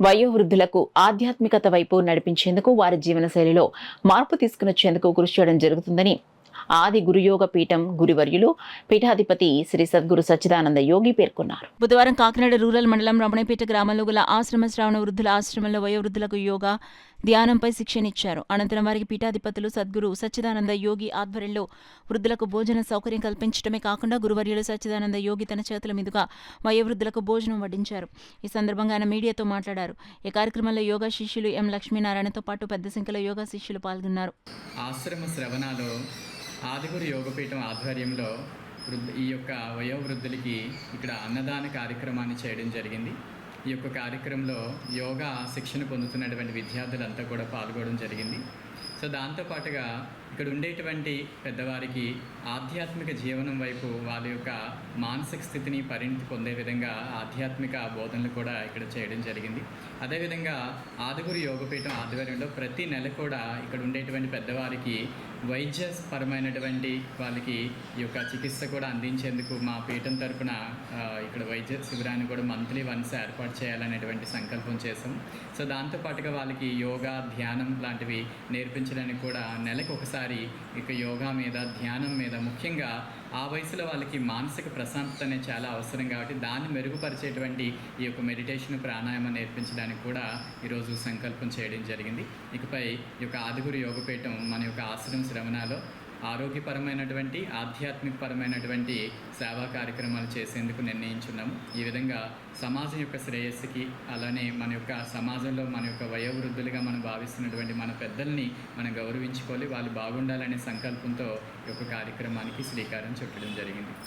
వయోవృద్ధులకు ఆధ్యాత్మికత వైపు నడిపించేందుకు వారి జీవనశైలిలో మార్పు తీసుకునొచ్చేందుకు కృషి చేయడం జరుగుతుందని ఆది గురుయోగ పీఠం గురువర్యులు పీఠాధిపతి శ్రీ సద్గురు సచ్చిదానంద యోగి పేర్కొన్నారు. బుధవారం కాకినాడ రూరల్ మండలం రమణపేట గ్రామంలో గల ఆశ్రమ శ్రావణ వృద్ధుల ఆశ్రమంలో వయోవృద్ధులకు యోగా ధ్యానంపై శిక్షణ ఇచ్చారు. అనంతరం వారికి పీఠాధిపతులు సద్గురు సచ్చిదానంద యోగి ఆధ్వర్యంలో వృద్ధులకు భోజన సౌకర్యం కల్పించడమే కాకుండా గురువర్యులు సచ్చిదానంద యోగి తన చేతుల మీదుగా వయోవృద్ధులకు భోజనం వడ్డించారు. ఈ సందర్భంగా ఆయన మీడియాతో మాట్లాడారు. ఈ కార్యక్రమంలో యోగా శిష్యులు ఎం లక్ష్మీనారాయణతో పాటు పెద్ద సంఖ్యలో యోగా శిష్యులు పాల్గొన్నారు. ఆశ్రమ శ్రవణాలో ఆదిగురు యోగపీఠం ఆధ్వర్యంలో ఈ యొక్క వయోవృద్ధులకి ఇక్కడ అన్నదాన కార్యక్రమాన్ని చేయడం జరిగింది. ఈ యొక్క కార్యక్రమంలో యోగా శిక్షణ పొందుతున్నటువంటి విద్యార్థులంతా కూడా పాల్గొనడం జరిగింది. సో దాంతోపాటుగా ఇక్కడ ఉండేటువంటి పెద్దవారికి ఆధ్యాత్మిక జీవనం వైపు వాళ్ళ యొక్క మానసిక స్థితిని పరిణితి పొందే విధంగా ఆధ్యాత్మిక బోధనలు కూడా ఇక్కడ చేయడం జరిగింది. అదేవిధంగా ఆదిగురు యోగపీఠం ఆధ్వర్యంలో ప్రతి నెల కూడా ఇక్కడ ఉండేటువంటి పెద్దవారికి వైద్యపరమైనటువంటి వాళ్ళకి ఈ యొక్క చికిత్స కూడా అందించేందుకు మా పీఠం తరపున ఇక్కడ వైద్య శిబిరాన్ని కూడా మంత్లీ వన్స్ ఏర్పాటు చేయాలనేటువంటి సంకల్పం చేసాం. సో దాంతోపాటుగా వాళ్ళకి యోగా ధ్యానం లాంటివి నేర్పించడానికి కూడా నెలకు ఒకసారి ఇక యోగా మీద ధ్యానం మీద ముఖ్యంగా ఆ వయసులో వాళ్ళకి మానసిక ప్రశాంతత అనేది చాలా అవసరం కాబట్టి దాన్ని మెరుగుపరిచేటువంటి ఈ యొక్క మెడిటేషన్ ప్రాణాయామం నేర్పించడానికి కూడా ఈరోజు సంకల్పం చేయడం జరిగింది. ఇకపై ఈ యొక్క ఆదిగురు యోగపీఠం మన యొక్క ఆశ్రమ శ్రవణాలో ఆరోగ్యపరమైనటువంటి ఆధ్యాత్మికపరమైనటువంటి సేవా కార్యక్రమాలు చేసేందుకు నిర్ణయించున్నాము. ఈ విధంగా సమాజం యొక్క శ్రేయస్సుకి అలానే మన యొక్క సమాజంలో మన యొక్క వయోవృద్ధులుగా మనం భావిస్తున్నటువంటి మన పెద్దల్ని మనం గౌరవించుకోవాలి, వాళ్ళు బాగుండాలనే సంకల్పంతో ఈ యొక్క కార్యక్రమానికి శ్రీకారం చుట్టడం జరిగింది.